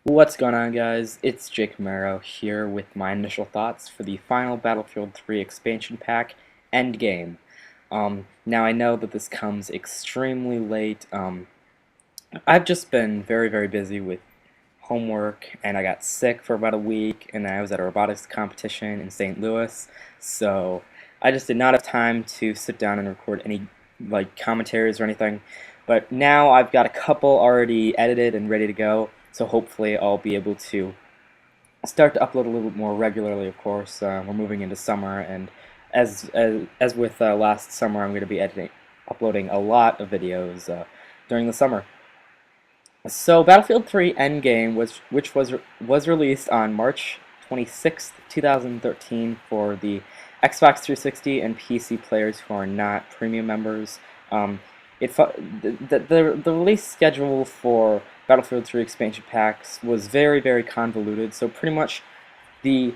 What's going on, guys? It's Jake Camaro here with my initial thoughts for the final Battlefield 3 expansion pack, Endgame. Now I know that this comes extremely late. I've just been very busy with homework, and I got sick for about a week, and I was at a robotics competition in St. Louis, so I just did not have time to sit down and record any commentaries or anything. But now I've got a couple already edited and ready to go, so hopefully I'll be able to start to upload a little bit more regularly. Of course, we're moving into summer, and as with last summer, I'm going to be uploading a lot of videos during the summer. So Battlefield 3 Endgame, which was released on March 26th, 2013 for the Xbox 360 and PC players who are not premium members. The release schedule for Battlefield 3 expansion packs was very convoluted. So pretty much the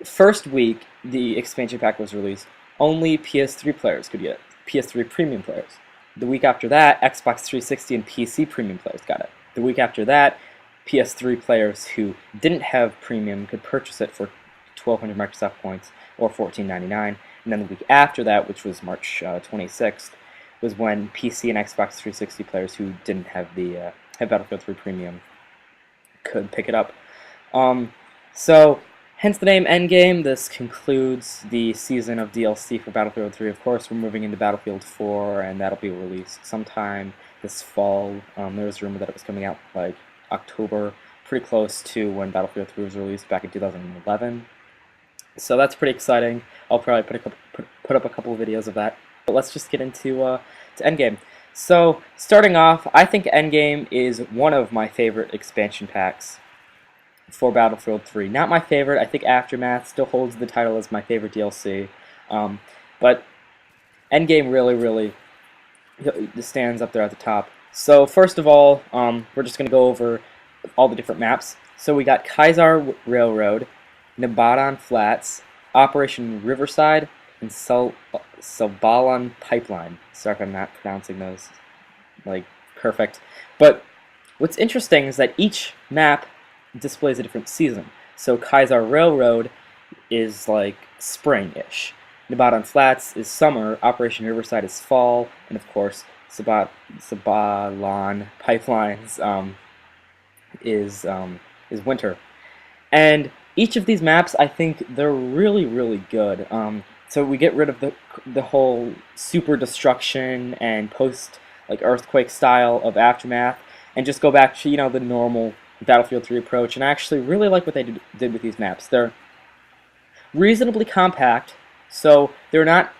first week the expansion pack was released, only PS3 players could get it. PS3 premium players. The week after that, Xbox 360 and PC premium players got it. The week after that, PS3 players who didn't have premium could purchase it for 1,200 Microsoft points or $14.99. And then the week after that, which was March 26th, was when PC and Xbox 360 players who didn't have the have Battlefield 3 Premium could pick it up. So, hence the name Endgame. This concludes the season of DLC for Battlefield 3. Of course, we're moving into Battlefield 4, and that'll be released sometime this fall. There was a rumor that it was coming out like October, pretty close to when Battlefield 3 was released back in 2011. So that's pretty exciting. I'll probably put up a couple of videos of that. But let's just get into to Endgame. So, starting off, I think Endgame is one of my favorite expansion packs for Battlefield 3. Not my favorite. I think Aftermath still holds the title as my favorite DLC. But Endgame really stands up there at the top. So, first of all, we're just going to go over all the different maps. So, we got Kaiser Railroad, Nabadan Flats, Operation Riverside, and Sabalan Pipeline. Sorry if I'm not pronouncing those perfect. But what's interesting is that each map displays a different season. So Kaiser Railroad is like spring-ish. Nabadan Flats is summer, Operation Riverside is fall, and of course Sabalan Pipelines is winter. And each of these maps, I think they're really good. So we get rid of the whole super destruction and post earthquake style of Aftermath, and just go back to the normal Battlefield 3 approach. And I actually really like what they did with these maps. They're reasonably compact, so they're not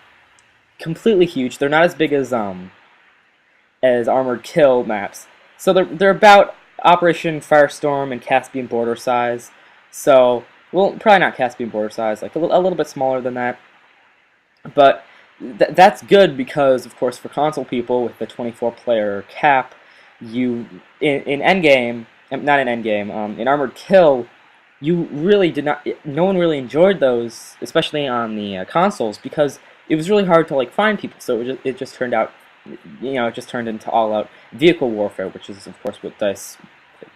completely huge. They're not as big as Armored Kill maps. So they're about Operation Firestorm and Caspian Border size. So, well, probably not Caspian Border size, like a little bit smaller than that. But that's good because, of course, for console people with the 24-player cap, in Endgame, not in Endgame, in Armored Kill, you really did not. No one really enjoyed those, especially on the consoles, because it was really hard to find people. So it just turned out, it just turned into all-out vehicle warfare, which is, of course, what DICE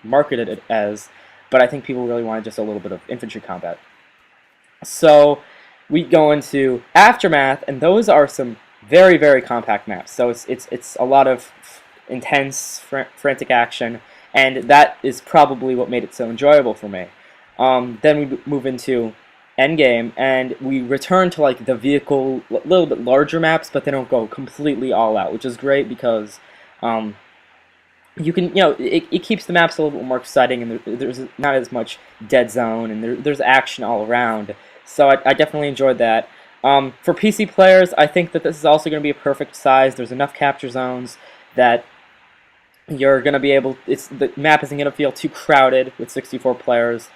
marketed it as. But I think people really wanted just a little bit of infantry combat. So we go into Aftermath, and those are some very compact maps. So it's a lot of intense, frantic action, and that is probably what made it so enjoyable for me. Then we move into Endgame, and we return to the vehicle, little bit larger maps, but they don't go completely all out, which is great because you can, it keeps the maps a little bit more exciting, and there's not as much dead zone, and there's action all around. So I definitely enjoyed that. For PC players, I think that this is also going to be a perfect size. There's enough capture zones that you're going to be able. The map isn't going to feel too crowded with 64 players,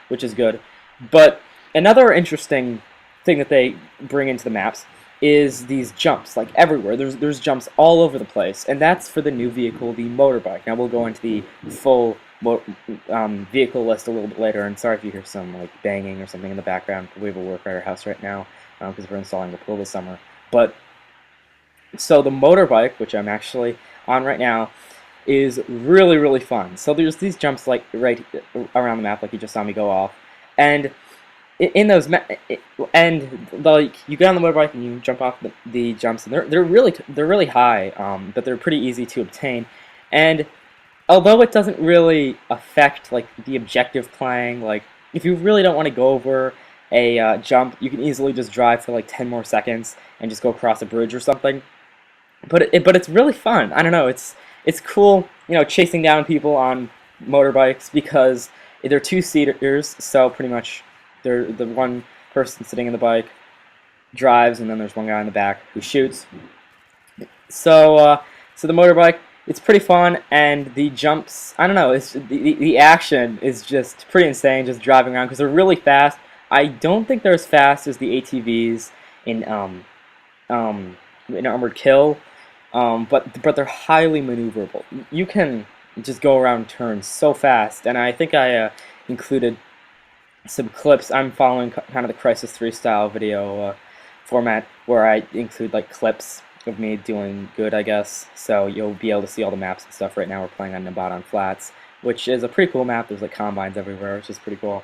which is good. But another interesting thing that they bring into the maps is these jumps, everywhere. There's jumps all over the place, and that's for the new vehicle, the motorbike. Now we'll go into the full vehicle list a little bit later, and sorry if you hear some banging or something in the background. We have a work at our house right now because we're installing the pool this summer. But so the motorbike, which I'm actually on right now, is really, really fun. So there's these jumps like right around the map, like you just saw me go off, and in those and like you get on the motorbike and you jump off the jumps, and they're really high, but they're pretty easy to obtain, and although it doesn't really affect like the objective playing, like if you really don't want to go over a jump, you can easily just drive for like 10 more seconds and just go across a bridge or something. But it's really fun. I don't know. It's cool, you know, chasing down people on motorbikes because they're two-seaters, so pretty much they're the one person sitting in the bike drives, and then there's one guy in the back who shoots. So the motorbike, it's pretty fun, and the jumps, I don't know, it's the action is just pretty insane, just driving around because they're really fast. I don't think they're as fast as the ATVs in Armored Kill, but they're highly maneuverable. You can just go around turns so fast, and I think I included some clips. I'm following kind of the Crysis 3 style video format where I include like clips of me doing good, I guess. So you'll be able to see all the maps and stuff. Right now we're playing on Nabaton Flats, which is a pretty cool map. There's like combines everywhere, which is pretty cool.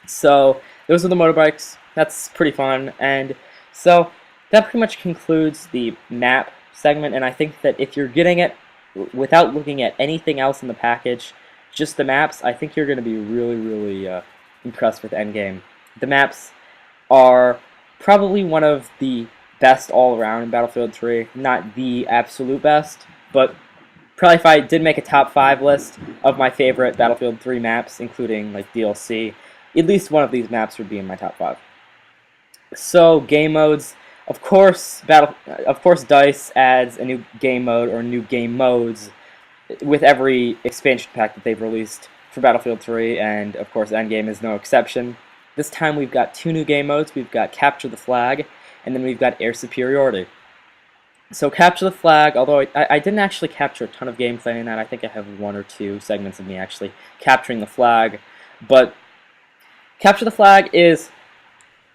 So those are the motorbikes. That's pretty fun, and so that pretty much concludes the map segment. And I think that if you're getting it without looking at anything else in the package, just the maps, I think you're going to be really, really impressed with Endgame. The maps are probably one of the best all around in Battlefield 3. Not the absolute best, but probably if I did make a top 5 list of my favorite Battlefield 3 maps, including like DLC, at least one of these maps would be in my top 5. So game modes, of course, DICE adds a new game mode or new game modes with every expansion pack that they've released for Battlefield 3, and of course Endgame is no exception. This time we've got 2 new game modes. We've got Capture the Flag, and then we've got Air Superiority. So Capture the Flag, although I didn't actually capture a ton of gameplay in that, I think I have 1 or 2 segments of me actually capturing the flag, but Capture the Flag is,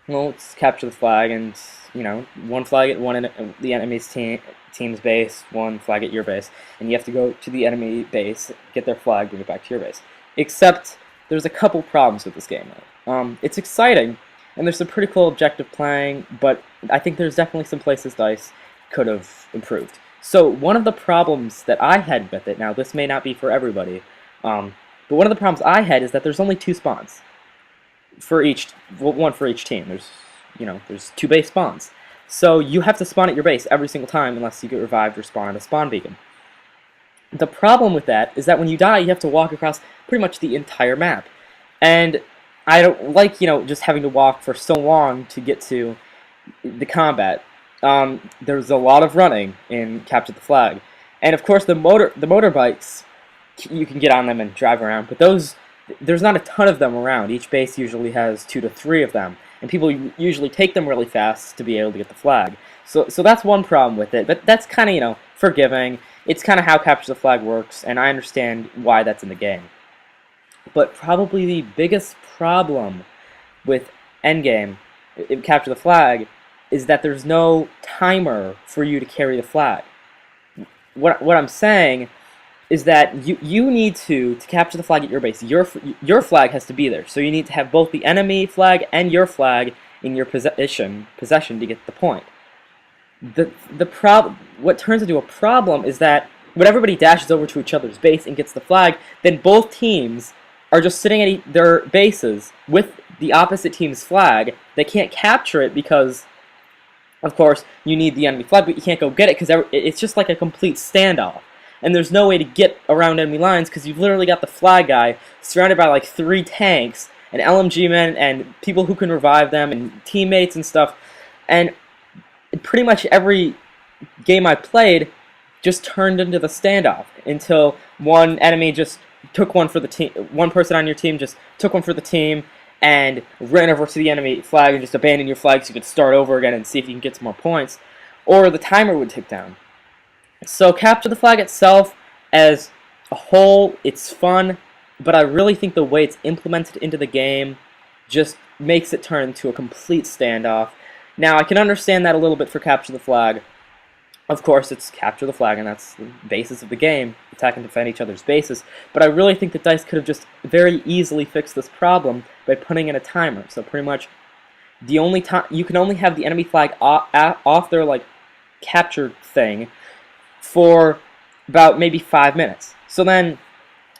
well, it's capture the flag, and you know, 1 flag at the enemy's team's base, 1 flag at your base, and you have to go to the enemy base, get their flag, bring it back to your base. Except there's a couple problems with this game mode. It's exciting, and there's some pretty cool objective playing, but I think there's definitely some places DICE could have improved. So one of the problems that I had with it, now this may not be for everybody, but one of the problems I had is that there's only 2 spawns for each, well, 1 for each team. There's 2 base spawns. So you have to spawn at your base every single time unless you get revived or spawn at a spawn beacon. The problem with that is that when you die, you have to walk across pretty much the entire map. And I don't like, just having to walk for so long to get to the combat. There's a lot of running in Capture the Flag. And of course the motorbikes, you can get on them and drive around, but there's not a ton of them around. Each base usually has 2 to 3 of them, and people usually take them really fast to be able to get the flag. So that's one problem with it, but that's kind of, forgiving. It's kind of how Capture the Flag works, and I understand why that's in the game. But probably the biggest problem with Endgame, Capture the Flag, is that there's no timer for you to carry the flag. What I'm saying is that you need to capture the flag at your base. Your flag has to be there, so you need to have both the enemy flag and your flag in your possession to get the point. What turns into a problem is that when everybody dashes over to each other's base and gets the flag, then both teams are just sitting at their bases with the opposite team's flag. They can't capture it because, of course, you need the enemy flag, but you can't go get it because it's just like a complete standoff. And there's no way to get around enemy lines because you've literally got the flag guy surrounded by like 3 tanks and LMG men and people who can revive them and teammates and stuff. And pretty much every game I played just turned into the standoff until one enemy just took one for the team. One person on your team just took one for the team and ran over to the enemy flag and just abandoned your flag so you could start over again and see if you can get some more points. Or the timer would tick down. So Capture the Flag itself, as a whole, it's fun, but I really think the way it's implemented into the game just makes it turn into a complete standoff. Now, I can understand that a little bit for Capture the Flag, Of course, it's capture the flag, and that's the basis of the game, attack and defend each other's bases. But I really think that DICE could have just very easily fixed this problem by putting in a timer. So pretty much, the only time you can only have the enemy flag off their like captured thing for about maybe 5 minutes. So then,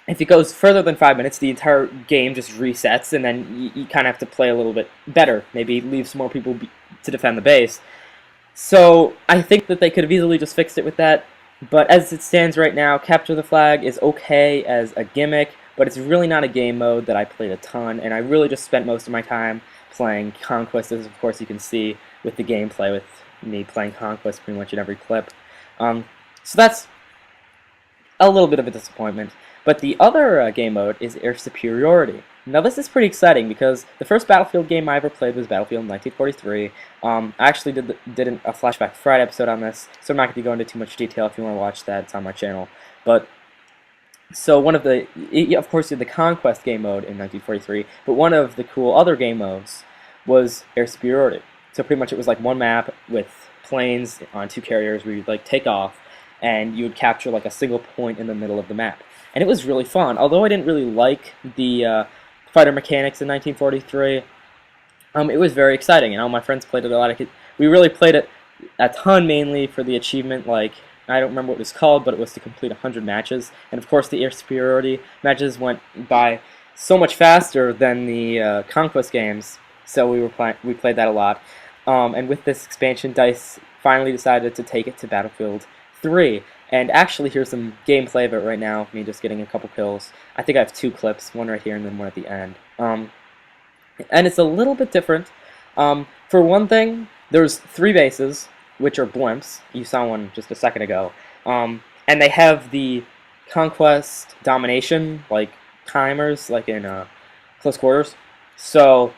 if it goes further than 5 minutes, the entire game just resets, and then you kind of have to play a little bit better. Maybe leave some more people to defend the base. So I think that they could have easily just fixed it with that, but as it stands right now, Capture the Flag is okay as a gimmick, but it's really not a game mode that I played a ton, and I really just spent most of my time playing Conquest, as of course you can see with the gameplay, with me playing Conquest pretty much in every clip. So that's a little bit of a disappointment. But the other game mode is Air Superiority. Now this is pretty exciting because the first Battlefield game I ever played was Battlefield 1943. I actually did a Flashback Friday episode on this, so I'm not going to go into too much detail. If you want to watch that, it's on my channel. But so one of the, of course, you had the Conquest game mode in 1943, but one of the cool other game modes was Air Superiority. So pretty much it was like one map with planes on two carriers where you'd like take off, and you would capture like a single point in the middle of the map. And it was really fun. Although I didn't really like the fighter mechanics in 1943, it was very exciting, and all my friends played it a lot. We really played it a ton, mainly for the achievement, like, I don't remember what it was called, but it was to complete 100 matches. And of course the Air Superiority matches went by so much faster than the Conquest games, so we played that a lot. And with this expansion, DICE finally decided to take it to Battlefield 3. And actually, here's some gameplay of it right now, me just getting a couple kills. I think I have two clips, one right here and then one at the end. And it's a little bit different. For one thing, there's 3 bases, which are blimps. You saw one just a second ago. And they have the Conquest domination, like timers, like in close quarters. So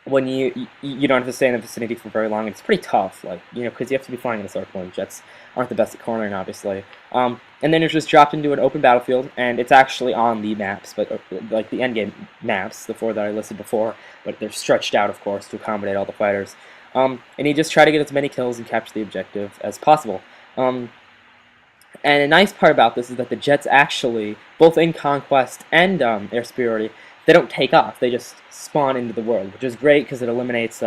when you don't have to stay in the vicinity for very long, and it's pretty tough, like, you know, because you have to be flying in a circle, and jets aren't the best at cornering, obviously. And then you're just dropped into an open battlefield, and it's actually on the maps, but like the endgame maps, the 4 that I listed before, but they're stretched out, of course, to accommodate all the fighters. And you just try to get as many kills and capture the objective as possible. And a nice part about this is that the jets actually, both in Conquest and Air Superiority, they don't take off. They just spawn into the world, which is great because it eliminates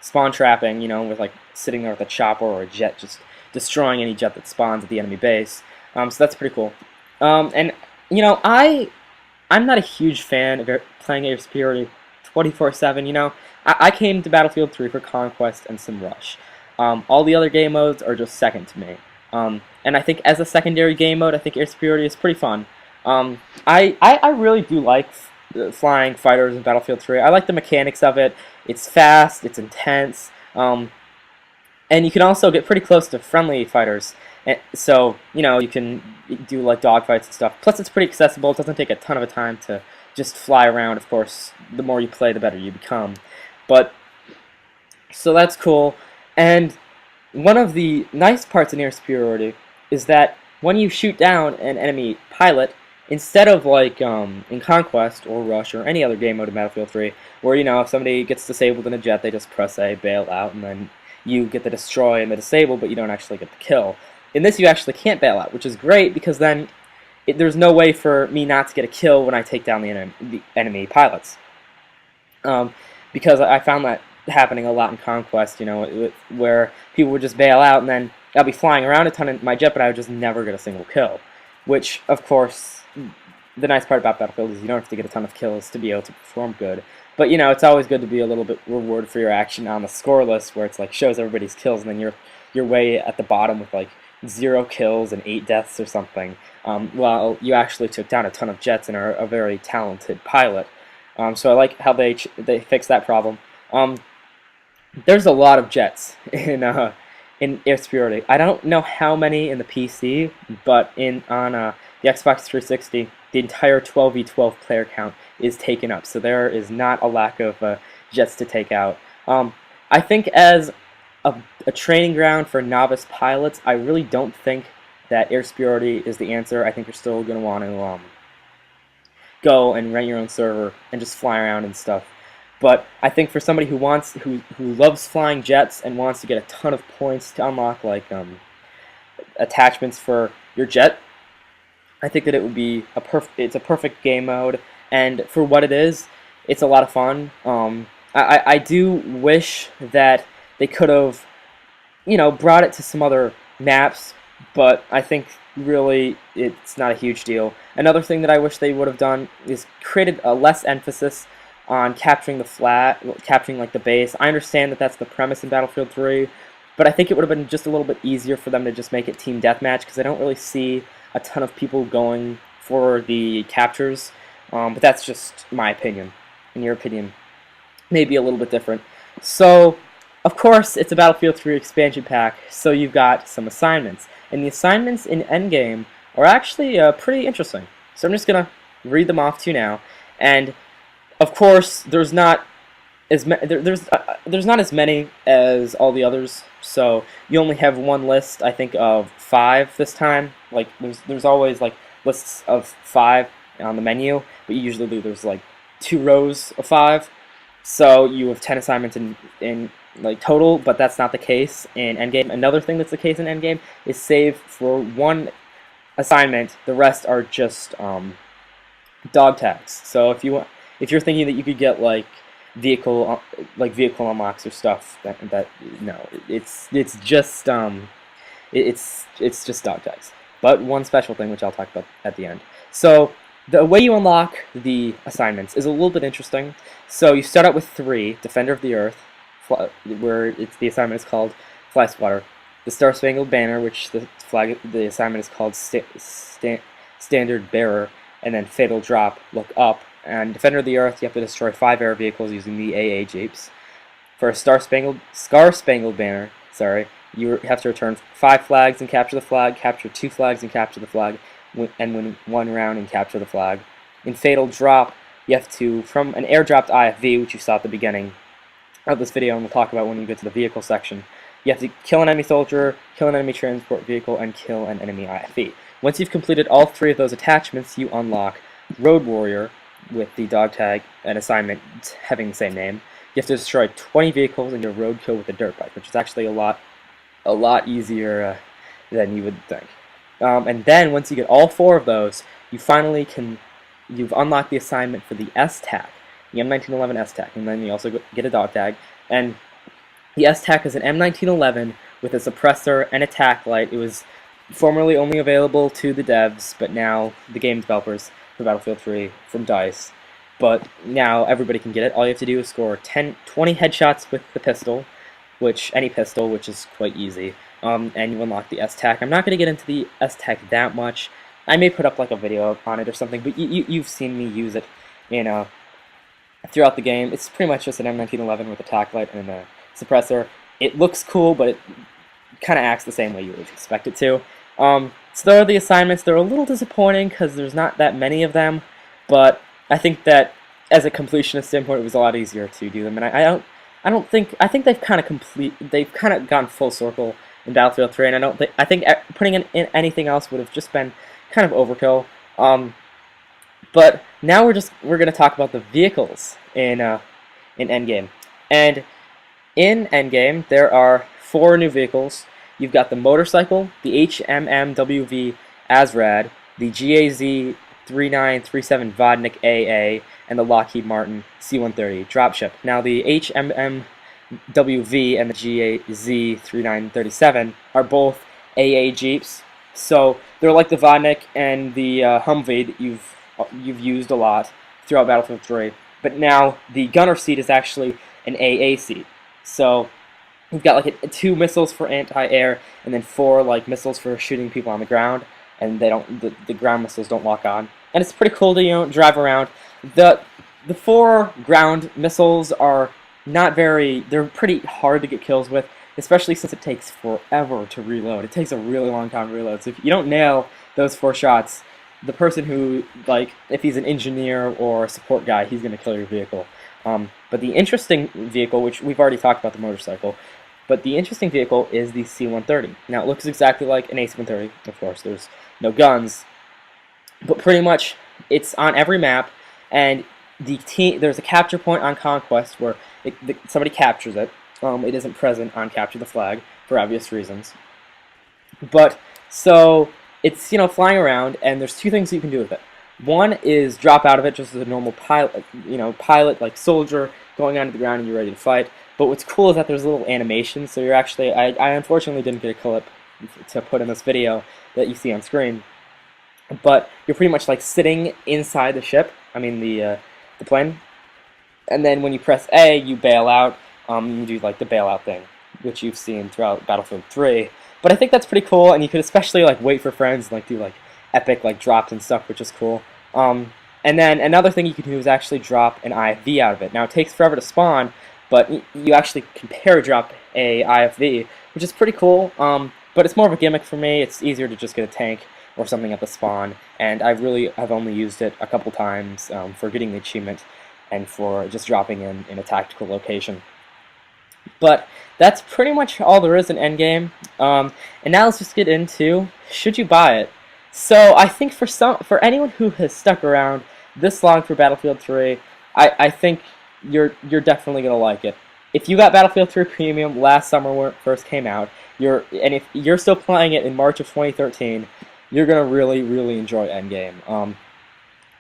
spawn trapping, you know, with like sitting there with a chopper or a jet just destroying any jet that spawns at the enemy base. So that's pretty cool. And, you know, I'm not a huge fan of playing Air Superiority 24/7, you know. I came to Battlefield 3 for Conquest and some Rush. All the other game modes are just second to me. And I think as a secondary game mode, I think Air Superiority is pretty fun. I really do like flying fighters in Battlefield 3. I like the mechanics of it. It's fast, it's intense, and you can also get pretty close to friendly fighters. And so, you know, you can do like dogfights and stuff. Plus, it's pretty accessible. It doesn't take a ton of time to just fly around. Of course, the more you play, the better you become. But, so that's cool. And one of the nice parts in Air Superiority is that when you shoot down an enemy pilot, instead of like in Conquest or Rush or any other game mode in Battlefield 3, where, you know, if somebody gets disabled in a jet, they just press A, bail out, and then you get the destroy and the disable, but you don't actually get the kill. In this, you actually can't bail out, which is great because then there's no way for me not to get a kill when I take down the enemy pilots. Because I found that happening a lot in Conquest, you know, where people would just bail out, and then I'll be flying around a ton in my jet, but I would just never get a single kill. Which, of course, the nice part about Battlefield is you don't have to get a ton of kills to be able to perform good. But, you know, it's always good to be a little bit rewarded for your action on the score list, where it's like shows everybody's kills, and then you're way at the bottom with like 0 kills and 8 deaths or something. Well, you actually took down a ton of jets and are a very talented pilot. So I like how they fixed that problem. There's a lot of jets in Air Superiority. I don't know how many in the PC, but on the Xbox 360, the entire 12v12 player count is taken up, so there is not a lack of jets to take out. I think as a training ground for novice pilots, I really don't think that Air Superiority is the answer. I think you're still going to want to go and rent your own server and just fly around and stuff. But I think for somebody who loves flying jets and wants to get a ton of points to unlock like attachments for your jet, I think that it would be it's a perfect game mode, and for what it is, it's a lot of fun. I do wish that they could have, brought it to some other maps, but I think really it's not a huge deal. Another thing that I wish they would have done is created a less emphasis on capturing the capturing like the base. I understand that that's the premise in Battlefield 3, but I think it would have been just a little bit easier for them to just make it team deathmatch, because I don't really see a ton of people going for the captures. But that's just my opinion. In your opinion, maybe a little bit different. So, of course, it's a Battlefield 3 expansion pack, so you've got some assignments. And the assignments in Endgame are actually pretty interesting. So I'm just going to read them off to you now. And, of course, there's not as there's not as many as all the others, so you only have one list, I think, of 5 this time. Like, there's always, like, lists of 5 on the menu, but usually there's, like, 2 rows of 5. So you have 10 assignments in like total, but that's not the case in Endgame. Another thing that's the case in Endgame is save for 1 assignment. The rest are just dog tags. So if you're thinking that you could get like vehicle unlocks or stuff, that no, it's just it's just dog tags. But one special thing, which I'll talk about at the end. So the way you unlock the assignments is a little bit interesting. So you start out with 3: Defender of the Earth, where the assignment is called Fly Swatter; the Star Spangled Banner, which the assignment is called Standard Bearer; and then Fatal Drop, Look Up. And Defender of the Earth, you have to destroy 5 air vehicles using the AA jeeps. For a Star Spangled Banner, you have to return 5 flags and capture the flag, capture 2 flags and capture the flag, and win 1 round and capture the flag. In Fatal Drop, you have to, from an airdropped IFV, which you saw at the beginning of this video, and we'll talk about when you get to the vehicle section, you have to kill an enemy soldier, kill an enemy transport vehicle, and kill an enemy IFV. Once you've completed all 3 of those attachments, you unlock Road Warrior, with the dog tag and assignment having the same name. You have to destroy 20 vehicles and do a road kill with a dirt bike, which is actually a lot easier than you would think. And then once you get all 4 of those, you've unlocked the assignment for the S-TAC, the M1911 S-TAC, and then you also get a dog tag. And the S-TAC is an M1911 with a suppressor and a tac light. It was formerly only available to the devs, but now the game developers for Battlefield 3 from DICE. But now everybody can get it. All you have to do is score 20 headshots with the pistol, any pistol, which is quite easy. And you unlock the S-TAC. I'm not going to get into the S-TAC that much. I may put up like a video on it or something, but you've seen me use it throughout the game. It's pretty much just an M1911 with a tac light and a suppressor. It looks cool, but it kind of acts the same way you would expect it to. So there are the assignments. They're a little disappointing because there's not that many of them, but I think that as a completionist standpoint, it was a lot easier to do them. And I think they've kind of gone full circle in Battlefield 3, and I think putting in anything else would have just been kind of overkill. But now we're gonna talk about the vehicles in Endgame. And in Endgame, there are 4 new vehicles. You've got the motorcycle, the HMMWV Azrad, the GAZ 3937 Vodnik AA, and the Lockheed Martin C-130 dropship. Now the HMMWV and the GAZ 3937 are both AA Jeeps, so they're like the Vodnik and the Humvee that you've used a lot throughout Battlefield 3. But now the gunner seat is actually an AA seat. So you've got like 2 missiles for anti-air, and then 4 like missiles for shooting people on the ground, and the ground missiles don't lock on. And it's pretty cool to drive around. The 4 ground missiles are they're pretty hard to get kills with, especially since it takes forever to reload. It takes a really long time to reload. So if you don't nail those 4 shots, the person who, like, if he's an engineer or a support guy, he's going to kill your vehicle. But the interesting vehicle, which we've already talked about the motorcycle, but the interesting vehicle is the C-130. Now, it looks exactly like an AC-130. Of course, there's no guns, but pretty much it's on every map, and there's a capture point on Conquest where somebody captures it. It isn't present on Capture the Flag for obvious reasons. But So it's flying around, and there's two things you can do with it. One is drop out of it just as a normal pilot, pilot like soldier going onto the ground and you're ready to fight. But what's cool is that there's a little animation, so you're actually I unfortunately didn't get a clip to put in this video that you see on screen, but you're pretty much like sitting inside the ship. I mean the plane, and then when you press A, you bail out. You do like the bailout thing, which you've seen throughout Battlefield 3. But I think that's pretty cool, and you could especially like wait for friends and like do like epic like drops and stuff, which is cool. And then another thing you can do is actually drop an IFV out of it. Now it takes forever to spawn, but you actually can paradrop a IFV, which is pretty cool. But it's more of a gimmick for me. It's easier to just get a tank or something at the spawn, and I really have only used it a couple times for getting the achievement and for just dropping in a tactical location. But that's pretty much all there is in Endgame. And now let's just get into, should you buy it? So I think for anyone who has stuck around this long for Battlefield 3, I think you're definitely gonna like it. If you got Battlefield 3 Premium last summer when it first came out, and if you're still playing it in March of 2013, you're gonna really enjoy Endgame.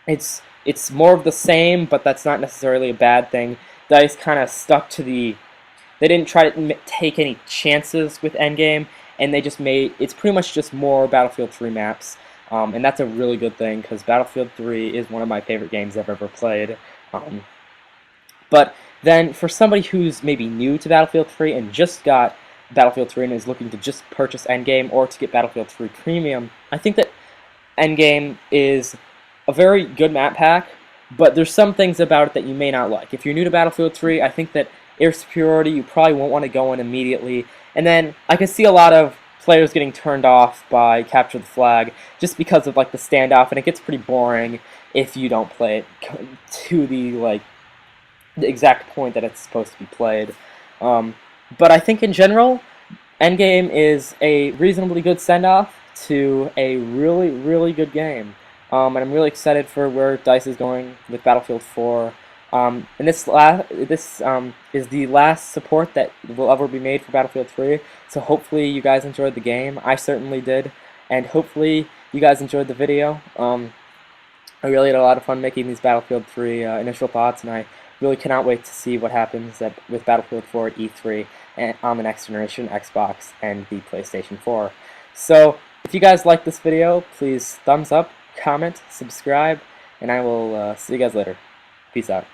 It's more of the same, but that's not necessarily a bad thing. DICE kind of stuck to they didn't try to take any chances with Endgame, and they just it's pretty much just more Battlefield 3 maps. And that's a really good thing, because Battlefield 3 is one of my favorite games I've ever played. But then for somebody who's maybe new to Battlefield 3 and just got Battlefield 3 and is looking to just purchase Endgame or to get Battlefield 3 Premium, I think that Endgame is a very good map pack, but there's some things about it that you may not like. If you're new to Battlefield 3, I think that air superiority, you probably won't want to go in immediately. And then I can see a lot of players getting turned off by Capture the Flag just because of like the standoff, and it gets pretty boring if you don't play it to the exact point that it's supposed to be played. But I think in general, Endgame is a reasonably good send-off to a really good game. And I'm really excited for where DICE is going with Battlefield 4. And this is the last support that will ever be made for Battlefield 3, so hopefully you guys enjoyed the game. I certainly did, and hopefully you guys enjoyed the video. I really had a lot of fun making these Battlefield 3 initial thoughts, and I really cannot wait to see what happens with Battlefield 4 at E3 and on the next generation Xbox and the PlayStation 4. So if you guys like this video, please thumbs up, comment, subscribe, and I will see you guys later. Peace out.